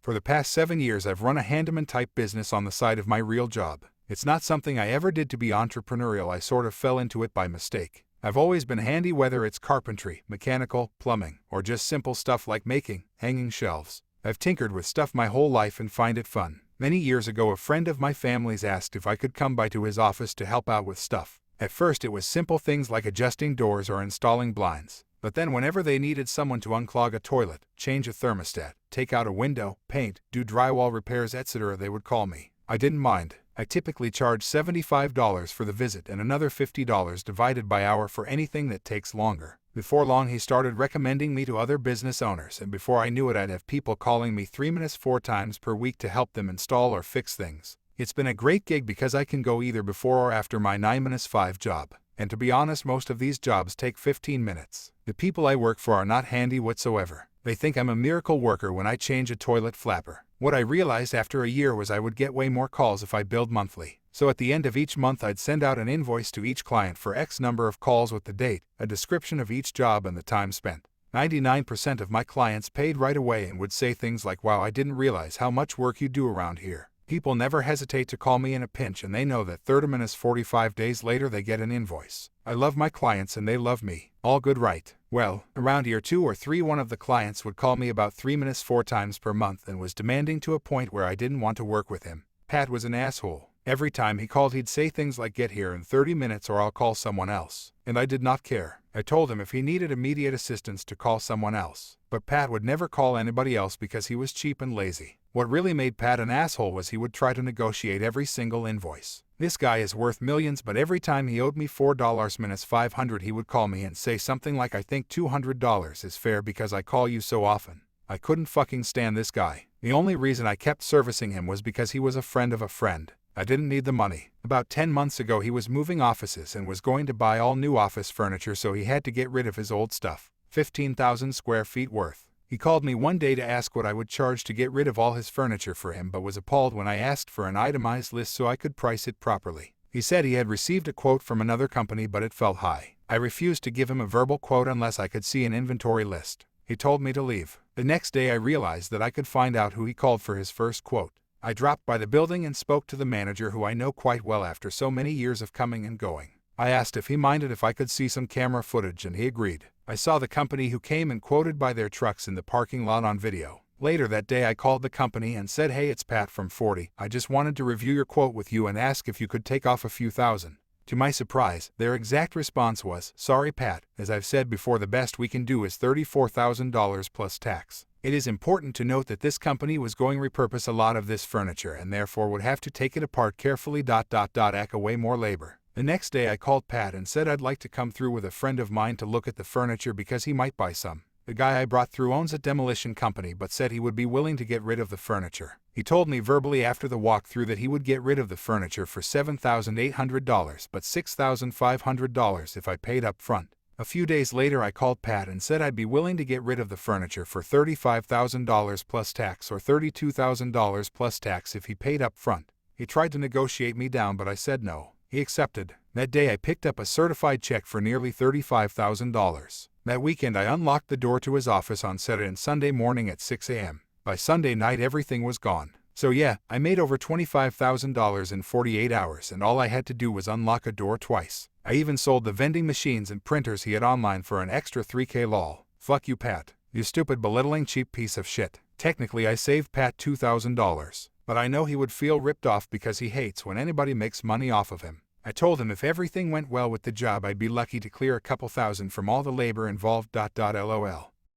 For the past 7 years I've run a handyman-type business on the side of my real job. It's not something I ever did to be entrepreneurial, I sort of fell into it by mistake. I've always been handy, whether it's carpentry, mechanical, plumbing, or just simple stuff like making, hanging shelves. I've tinkered with stuff my whole life and find it fun. Many years ago a friend of my family's asked if I could come by to his office to help out with stuff. At first it was simple things like adjusting doors or installing blinds. But then whenever they needed someone to unclog a toilet, change a thermostat, take out a window, paint, do drywall repairs, etc., they would call me. I didn't mind. I typically charge $75 for the visit and another $50 divided by hour for anything that takes longer. Before long he started recommending me to other business owners, and before I knew it I'd have people calling me 3-4 times per week to help them install or fix things. It's been a great gig because I can go either before or after my 9-5 job. And to be honest, most of these jobs take 15 minutes. The people I work for are not handy whatsoever. They think I'm a miracle worker when I change a toilet flapper. What I realized after a year was I would get way more calls if I billed monthly. So at the end of each month I'd send out an invoice to each client for X number of calls with the date, a description of each job, and the time spent. 99% of my clients paid right away and would say things like, "Wow, I didn't realize how much work you do around here." People never hesitate to call me in a pinch, and they know that 30-45 days later they get an invoice. I love my clients and they love me. All good, right? Well, around year 2 or 3 one of the clients would call me about 3-4 times per month and was demanding to a point where I didn't want to work with him. Pat was an asshole. Every time he called he'd say things like, "Get here in 30 minutes or I'll call someone else." And I did not care. I told him if he needed immediate assistance to call someone else. But Pat would never call anybody else because he was cheap and lazy. What really made Pat an asshole was he would try to negotiate every single invoice. This guy is worth millions, but every time he owed me $4-500 he would call me and say something like, "I think $200 is fair because I call you so often." I couldn't fucking stand this guy. The only reason I kept servicing him was because he was a friend of a friend. I didn't need the money. About 10 months ago he was moving offices and was going to buy all new office furniture, so he had to get rid of his old stuff. 15,000 square feet worth. He called me one day to ask what I would charge to get rid of all his furniture for him, but was appalled when I asked for an itemized list so I could price it properly. He said he had received a quote from another company, but it felt high. I refused to give him a verbal quote unless I could see an inventory list. He told me to leave. The next day I realized that I could find out who he called for his first quote. I dropped by the building and spoke to the manager, who I know quite well after so many years of coming and going. I asked if he minded if I could see some camera footage, and he agreed. I saw the company who came and quoted by their trucks in the parking lot on video. Later that day I called the company and said, "Hey, it's Pat from 40. I just wanted to review your quote with you and ask if you could take off a few thousand." To my surprise, their exact response was, "Sorry Pat, as I've said before, the best we can do is $34,000 plus tax." It is important to note that this company was going to repurpose a lot of this furniture and therefore would have to take it apart carefully. Aka way more labor. The next day I called Pat and said I'd like to come through with a friend of mine to look at the furniture because he might buy some. The guy I brought through owns a demolition company but said he would be willing to get rid of the furniture. He told me verbally after the walkthrough that he would get rid of the furniture for $7,800 but $6,500 if I paid up front. A few days later I called Pat and said I'd be willing to get rid of the furniture for $35,000 plus tax or $32,000 plus tax if he paid up front. He tried to negotiate me down, but I said no. He accepted. That day I picked up a certified check for nearly $35,000. That weekend I unlocked the door to his office on Saturday and Sunday morning at 6 a.m. By Sunday night everything was gone. So yeah, I made over $25,000 in 48 hours, and all I had to do was unlock a door twice. I even sold the vending machines and printers he had online for an extra $3K lol. Fuck you Pat. You stupid belittling cheap piece of shit. Technically I saved Pat $2,000. But I know he would feel ripped off because he hates when anybody makes money off of him. I told him if everything went well with the job I'd be lucky to clear a couple thousand from all the labor involved. LOL.